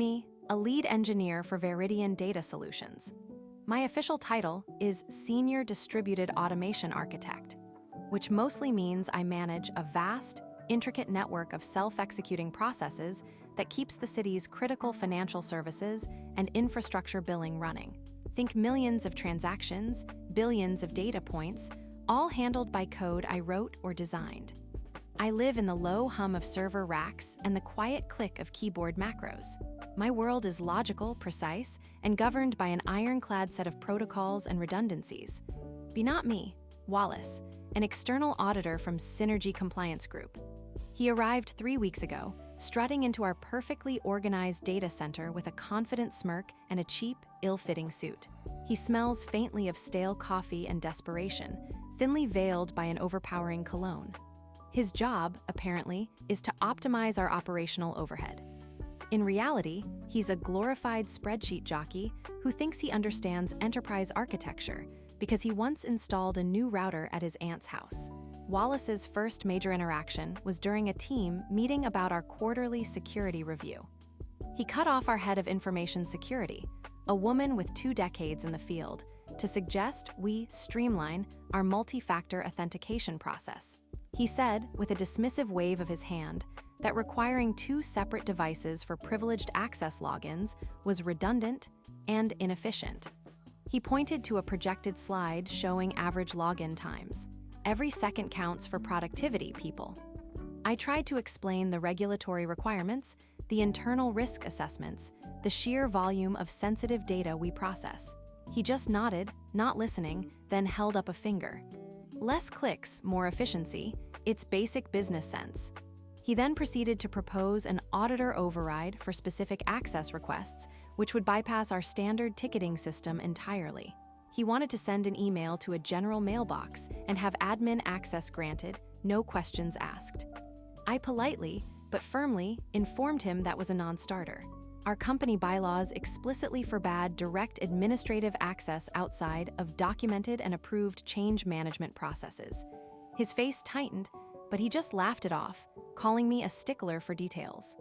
me, a lead engineer for Veridian Data Solutions. My official title is Senior Distributed Automation Architect, which mostly means I manage a vast, intricate network of self-executing processes that keeps the city's critical financial services and infrastructure billing running. Think millions of transactions, billions of data points, all handled by code I wrote or designed. I live in the low hum of server racks and the quiet click of keyboard macros. My world is logical, precise, and governed by an ironclad set of protocols and redundancies. Be not me, Wallace, an external auditor from Synergy Compliance Group. He arrived 3 weeks ago, strutting into our perfectly organized data center with a confident smirk and a cheap, ill-fitting suit. He smells faintly of stale coffee and desperation, thinly veiled by an overpowering cologne. His job, apparently, is to optimize our operational overhead. In reality, he's a glorified spreadsheet jockey who thinks he understands enterprise architecture because he once installed a new router at his aunt's house. Wallace's first major interaction was during a team meeting about our quarterly security review. He cut off our head of information security, a woman with 2 decades in the field, to suggest we streamline our multi-factor authentication process. He said, with a dismissive wave of his hand, that requiring 2 separate devices for privileged access logins was redundant and inefficient. He pointed to a projected slide showing average login times. Every second counts for productivity, people. I tried to explain the regulatory requirements, the internal risk assessments, the sheer volume of sensitive data we process. He just nodded, not listening, then held up a finger. Less clicks, more efficiency. It's basic business sense. He then proceeded to propose an auditor override for specific access requests, which would bypass our standard ticketing system entirely. He wanted to send an email to a general mailbox and have admin access granted, no questions asked. I politely, but firmly, informed him that was a non-starter. Our company bylaws explicitly forbade direct administrative access outside of documented and approved change management processes. His face tightened, but he just laughed it off, calling me a stickler for details.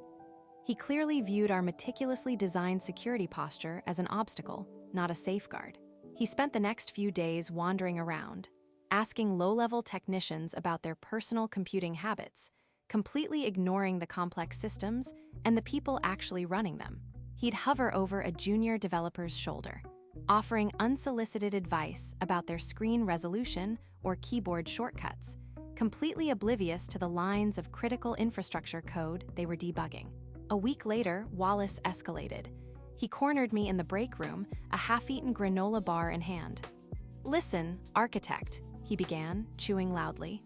He clearly viewed our meticulously designed security posture as an obstacle, not a safeguard. He spent the next few days wandering around, asking low-level technicians about their personal computing habits, completely ignoring the complex systems and the people actually running them. He'd hover over a junior developer's shoulder, offering unsolicited advice about their screen resolution or keyboard shortcuts, completely oblivious to the lines of critical infrastructure code they were debugging. A week later, Wallace escalated. He cornered me in the break room, a half-eaten granola bar in hand. "Listen, architect," he began, chewing loudly.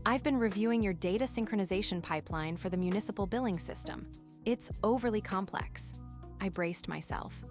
"I've been reviewing your data synchronization pipeline for the municipal billing system. It's overly complex." I braced myself.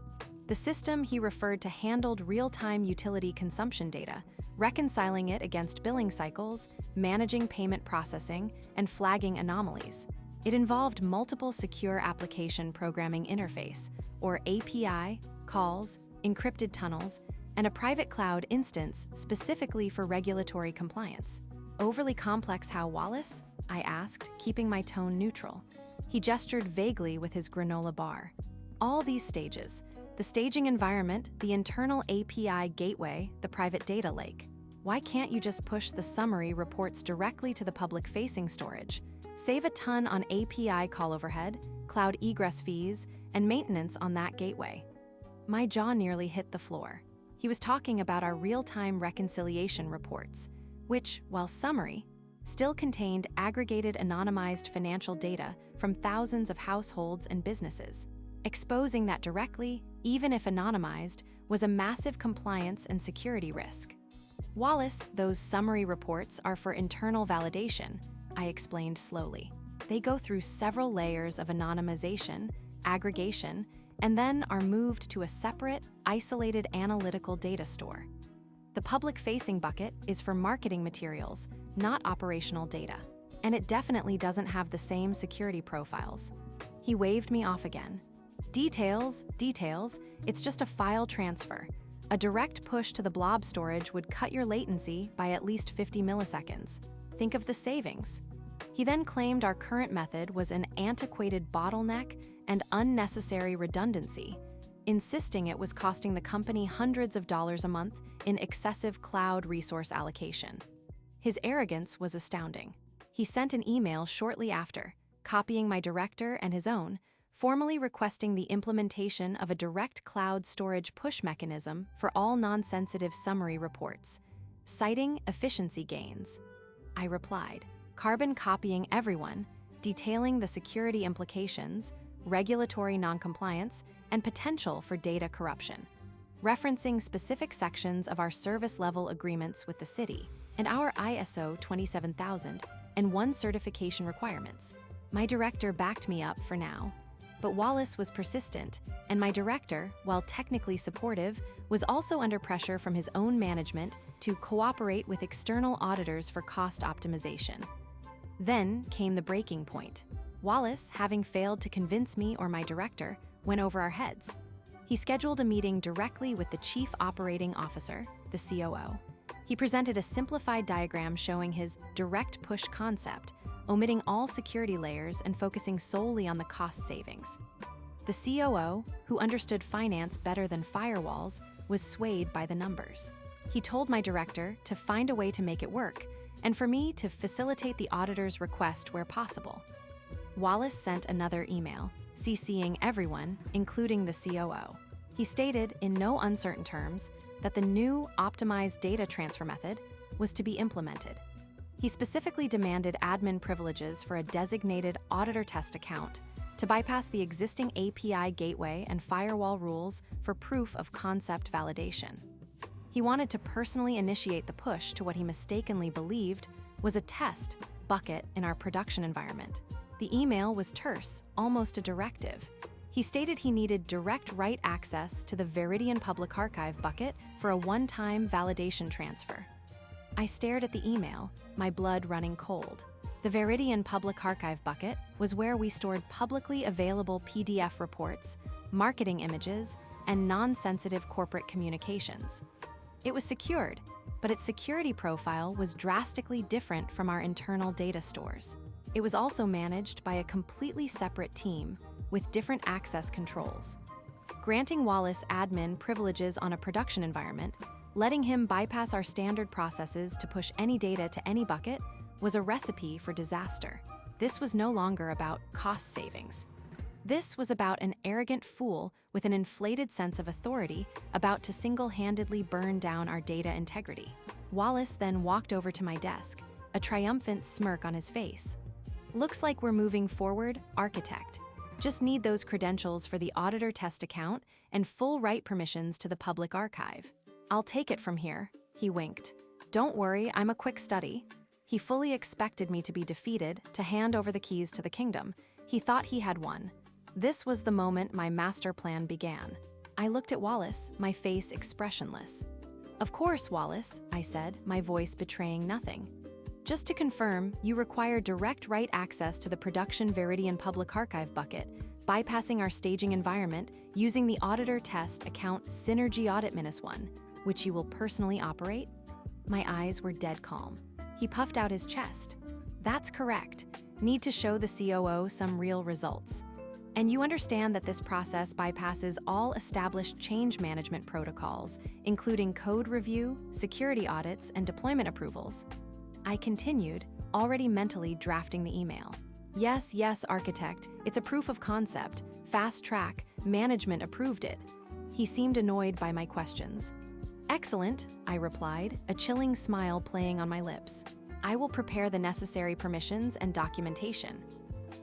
The system he referred to handled real-time utility consumption data, reconciling it against billing cycles, managing payment processing, and flagging anomalies. It involved multiple secure application programming interface, or API, calls, encrypted tunnels, and a private cloud instance specifically for regulatory compliance. "Overly complex how, Wallace?" I asked, keeping my tone neutral. He gestured vaguely with his granola bar. "All these stages, the staging environment, the internal API gateway, the private data lake. Why can't you just push the summary reports directly to the public-facing storage? Save a ton on API call overhead, cloud egress fees, and maintenance on that gateway." My jaw nearly hit the floor. He was talking about our real-time reconciliation reports, which, while summary, still contained aggregated anonymized financial data from thousands of households and businesses. Exposing that directly, even if anonymized, was a massive compliance and security risk. "Wallace, those summary reports are for internal validation," I explained slowly. "They go through several layers of anonymization, aggregation, and then are moved to a separate, isolated analytical data store. The public-facing bucket is for marketing materials, not operational data, and it definitely doesn't have the same security profiles." He waved me off again. Details, it's just a file transfer. A direct push to the blob storage would cut your latency by at least 50 milliseconds. Think of the savings." He then claimed our current method was an antiquated bottleneck and unnecessary redundancy, insisting it was costing the company hundreds of dollars a month in excessive cloud resource allocation. His arrogance was astounding. He sent an email shortly after, copying my director and his own, formally requesting the implementation of a direct cloud storage push mechanism for all non-sensitive summary reports, citing efficiency gains. I replied, carbon copying everyone, detailing the security implications, regulatory noncompliance, and potential for data corruption, referencing specific sections of our service-level agreements with the city and our ISO 27000 and one certification requirements. My director backed me up for now, but Wallace was persistent, and my director, while technically supportive, was also under pressure from his own management to cooperate with external auditors for cost optimization. Then came the breaking point. Wallace, having failed to convince me or my director, went over our heads. He scheduled a meeting directly with the Chief Operating Officer, the COO. He presented a simplified diagram showing his direct push concept, omitting all security layers and focusing solely on the cost savings. The COO, who understood finance better than firewalls, was swayed by the numbers. He told my director to find a way to make it work, and for me to facilitate the auditor's request where possible. Wallace sent another email, CCing everyone, including the COO. He stated, in no uncertain terms, that the new optimized data transfer method was to be implemented. He specifically demanded admin privileges for a designated auditor test account to bypass the existing API gateway and firewall rules for proof of concept validation. He wanted to personally initiate the push to what he mistakenly believed was a test bucket in our production environment. The email was terse, almost a directive. He stated he needed direct write access to the Veridian Public Archive bucket for a one-time validation transfer. I stared at the email, my blood running cold. The Veridian Public Archive bucket was where we stored publicly available PDF reports, marketing images, and non-sensitive corporate communications. It was secured, but its security profile was drastically different from our internal data stores. It was also managed by a completely separate team with different access controls. Granting Wallace admin privileges on a production environment, letting him bypass our standard processes to push any data to any bucket, was a recipe for disaster. This was no longer about cost savings. This was about an arrogant fool with an inflated sense of authority about to single-handedly burn down our data integrity. Wallace then walked over to my desk, a triumphant smirk on his face. Looks like we're moving forward, architect. Just need those credentials for the auditor test account and full write permissions to the public archive. I'll take it from here, he winked. Don't worry, I'm a quick study. He fully expected me to be defeated, to hand over the keys to the kingdom. He thought he had won. This was the moment my master plan began. I looked at Wallace, my face expressionless. Of course, Wallace, I said, my voice betraying nothing. Just to confirm, you require direct write access to the production Veridian Public Archive bucket, bypassing our staging environment using the auditor test account Synergy Audit -1, which you will personally operate? My eyes were dead calm. He puffed out his chest. That's correct. Need to show the COO some real results. And you understand that this process bypasses all established change management protocols, including code review, security audits, and deployment approvals. I continued, already mentally drafting the email. Yes, architect, it's a proof of concept, fast track, management approved it. He seemed annoyed by my questions. Excellent, I replied, a chilling smile playing on my lips. I will prepare the necessary permissions and documentation.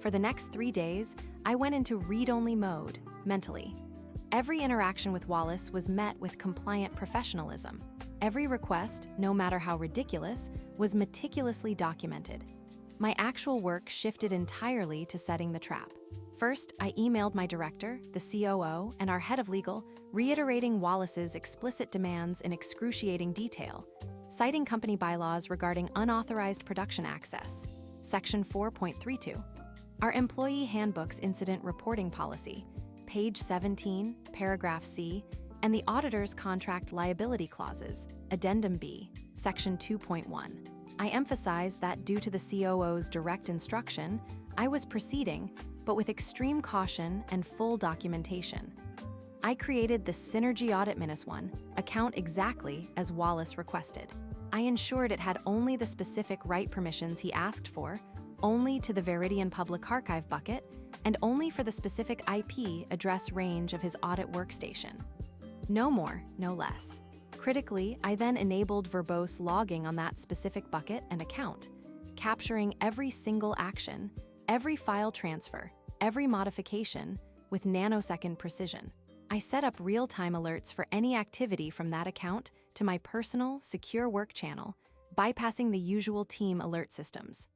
For the next 3 days, I went into read-only mode, mentally. Every interaction with Wallace was met with compliant professionalism. Every request, no matter how ridiculous, was meticulously documented. My actual work shifted entirely to setting the trap. First, I emailed my director, the COO, and our head of legal, reiterating Wallace's explicit demands in excruciating detail, citing company bylaws regarding unauthorized production access, Section 4.32, our Employee Handbook's Incident Reporting Policy, page 17, paragraph C, and the auditor's contract liability clauses, Addendum B, Section 2.1. I emphasized that due to the COO's direct instruction, I was proceeding, but with extreme caution and full documentation. I created the Synergy Audit-1 account exactly as Wallace requested. I ensured it had only the specific write permissions he asked for, only to the Veridian Public Archive bucket, and only for the specific IP address range of his audit workstation. No more, no less. Critically, I then enabled verbose logging on that specific bucket and account, capturing every single action, every file transfer, every modification with nanosecond precision. I set up real-time alerts for any activity from that account to my personal, secure work channel, bypassing the usual team alert systems.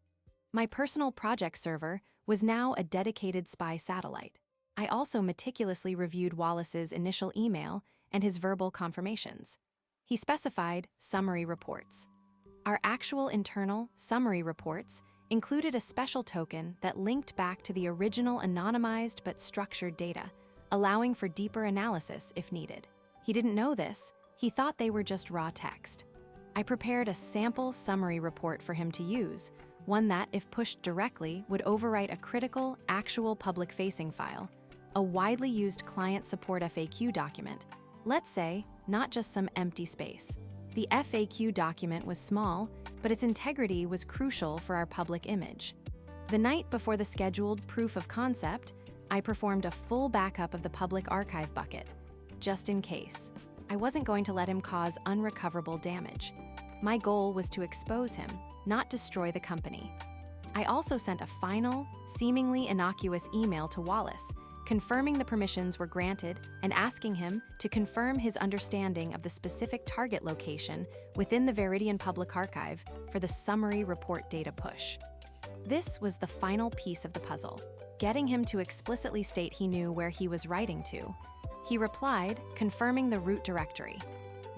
My personal project server was now a dedicated spy satellite. I also meticulously reviewed Wallace's initial email and his verbal confirmations. He specified summary reports. Our actual internal summary reports included a special token that linked back to the original anonymized but structured data, allowing for deeper analysis if needed. He didn't know this. He thought they were just raw text. I prepared a sample summary report for him to use, one that, if pushed directly, would overwrite a critical, actual public-facing file, a widely used client support FAQ document. Let's say, not just some empty space. The FAQ document was small, but its integrity was crucial for our public image. The night before the scheduled proof of concept, I performed a full backup of the public archive bucket, just in case. I wasn't going to let him cause unrecoverable damage. My goal was to expose him, not destroy the company. I also sent a final, seemingly innocuous email to Wallace, confirming the permissions were granted and asking him to confirm his understanding of the specific target location within the Veridian Public Archive for the summary report data push. This was the final piece of the puzzle, getting him to explicitly state he knew where he was writing to. He replied, confirming the root directory.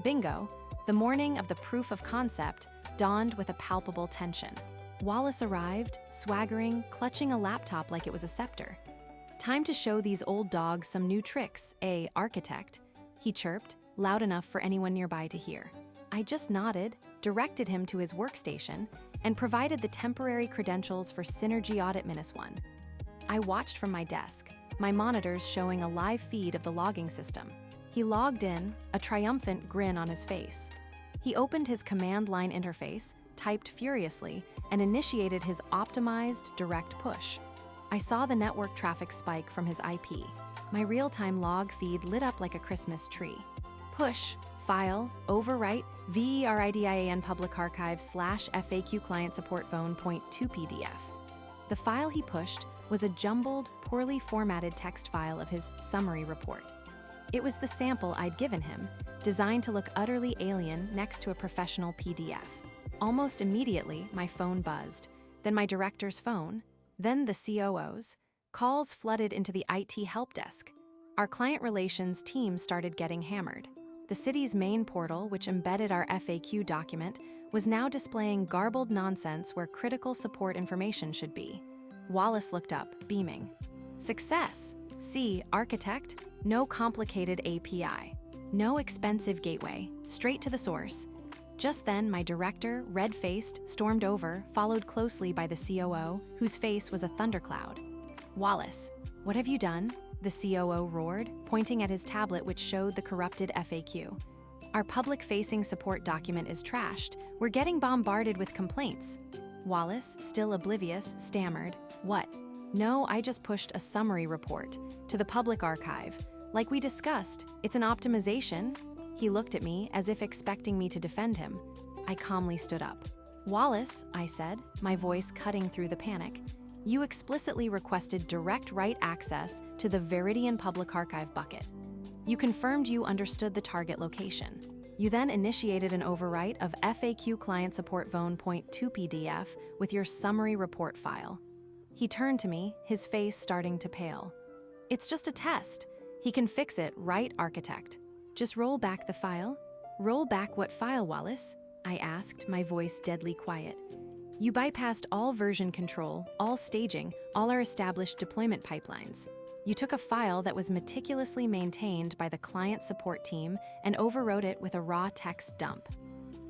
Bingo, the morning of the proof of concept dawned with a palpable tension. Wallace arrived, swaggering, clutching a laptop like it was a scepter. Time to show these old dogs some new tricks, architect, he chirped, loud enough for anyone nearby to hear. I just nodded, directed him to his workstation, and provided the temporary credentials for Synergy Audit-1. I watched from my desk, my monitors showing a live feed of the logging system. He logged in, a triumphant grin on his face. He opened his command line interface, typed furiously, and initiated his optimized direct push. I saw the network traffic spike from his IP. My real-time log feed lit up like a Christmas tree. Push, file, overwrite, VERIDIAN public archive /FAQ client support phone.2 PDF. The file he pushed was a jumbled, poorly formatted text file of his summary report. It was the sample I'd given him, designed to look utterly alien next to a professional PDF. Almost immediately, my phone buzzed, then my director's phone, then the COO's. Calls flooded into the IT help desk. Our client relations team started getting hammered. The city's main portal, which embedded our FAQ document, was now displaying garbled nonsense where critical support information should be. Wallace looked up, beaming. Success! See, architect, no complicated API. No expensive gateway, straight to the source. Just then, my director, red-faced, stormed over, followed closely by the COO, whose face was a thundercloud. Wallace, what have you done? The COO roared, pointing at his tablet which showed the corrupted FAQ. Our public-facing support document is trashed. We're getting bombarded with complaints. Wallace, still oblivious, stammered, what? No, I just pushed a summary report to the public archive. Like we discussed, it's an optimization. He looked at me as if expecting me to defend him. I calmly stood up. Wallace, I said, my voice cutting through the panic, you explicitly requested direct write access to the Veridian Public Archive bucket. You confirmed you understood the target location. You then initiated an overwrite of FAQ client support phone.2 PDF with your summary report file. He turned to me, his face starting to pale. It's just a test. He can fix it, right, architect? Just roll back the file? Roll back what file, Wallace? I asked, my voice deadly quiet. You bypassed all version control, all staging, all our established deployment pipelines. You took a file that was meticulously maintained by the client support team and overwrote it with a raw text dump.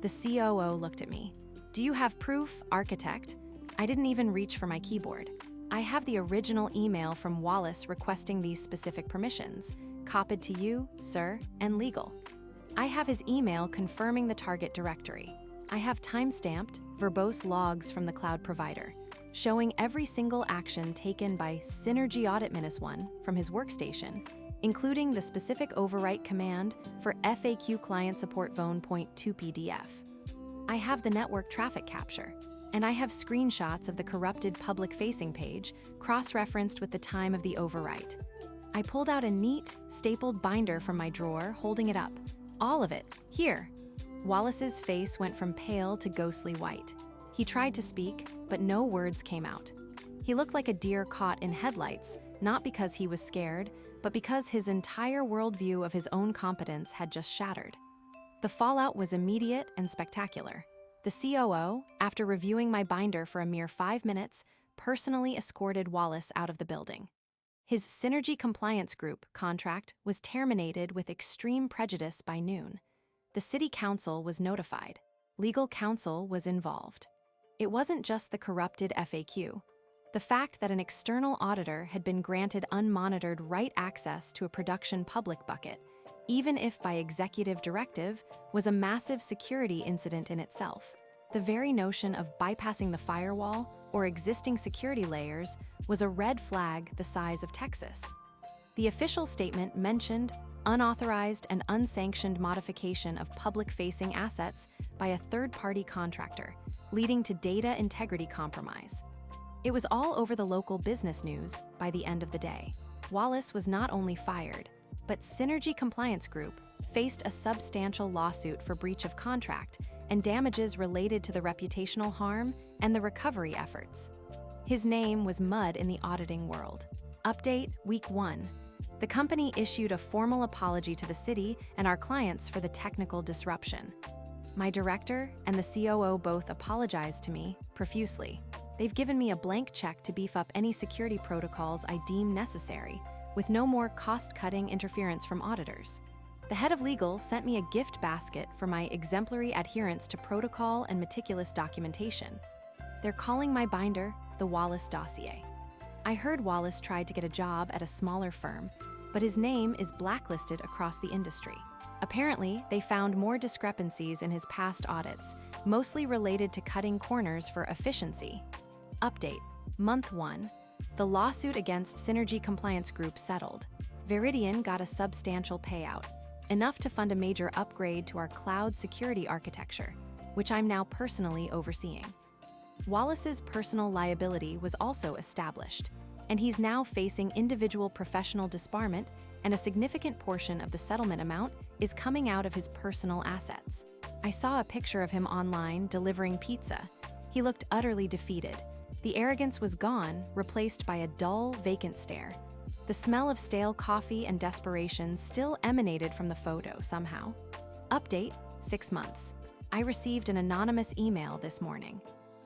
The COO looked at me. Do you have proof, architect? I didn't even reach for my keyboard. I have the original email from Wallace requesting these specific permissions, copied to you, sir, and legal. I have his email confirming the target directory. I have time-stamped, verbose logs from the cloud provider, showing every single action taken by Synergy Audit -1 from his workstation, including the specific overwrite command for FAQ client support phone.2 PDF. I have the network traffic capture, and I have screenshots of the corrupted public-facing page, cross-referenced with the time of the overwrite. I pulled out a neat, stapled binder from my drawer, holding it up. All of it, here. Wallace's face went from pale to ghostly white. He tried to speak, but no words came out. He looked like a deer caught in headlights, not because he was scared, but because his entire worldview of his own competence had just shattered. The fallout was immediate and spectacular. The COO, after reviewing my binder for a mere 5 minutes, personally escorted Wallace out of the building. His Synergy Compliance Group contract was terminated with extreme prejudice by noon. The city council was notified. Legal counsel was involved. It wasn't just the corrupted FAQ. The fact that an external auditor had been granted unmonitored write access to a production public bucket, even if by executive directive, was a massive security incident in itself. The very notion of bypassing the firewall or existing security layers was a red flag the size of Texas. The official statement mentioned unauthorized and unsanctioned modification of public-facing assets by a third-party contractor, leading to data integrity compromise. It was all over the local business news by the end of the day. Wallace was not only fired, but Synergy Compliance Group faced a substantial lawsuit for breach of contract and damages related to the reputational harm and the recovery efforts. His name was mud in the auditing world. Update, Week 1. The company issued a formal apology to the city and our clients for the technical disruption. My director and the COO both apologized to me profusely. They've given me a blank check to beef up any security protocols I deem necessary, with no more cost-cutting interference from auditors. The head of legal sent me a gift basket for my exemplary adherence to protocol and meticulous documentation. They're calling my binder the Wallace dossier. I heard Wallace tried to get a job at a smaller firm, but his name is blacklisted across the industry. Apparently, they found more discrepancies in his past audits, mostly related to cutting corners for efficiency. Update, Month 1. The lawsuit against Synergy Compliance Group settled. Veridian got a substantial payout, enough to fund a major upgrade to our cloud security architecture, which I'm now personally overseeing. Wallace's personal liability was also established, and he's now facing individual professional disbarment, and a significant portion of the settlement amount is coming out of his personal assets. I saw a picture of him online delivering pizza. He looked utterly defeated. The arrogance was gone, replaced by a dull, vacant stare. The smell of stale coffee and desperation still emanated from the photo somehow. Update, 6 months. I received an anonymous email this morning.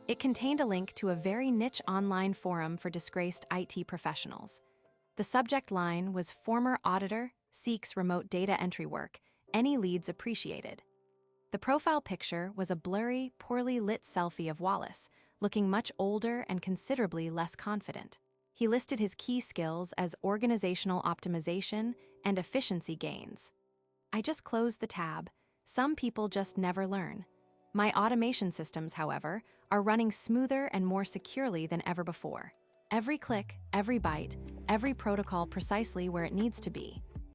It contained a link to a very niche online forum for disgraced IT professionals. The subject line was "Former Auditor Seeks Remote Data Entry Work. Any leads appreciated." The profile picture was a blurry, poorly lit selfie of Wallace, looking much older and considerably less confident. He listed his key skills as organizational optimization and efficiency gains. I just closed the tab. Some people just never learn. My automation systems, however, are running smoother and more securely than ever before. Every click, every byte, every protocol precisely where it needs to be.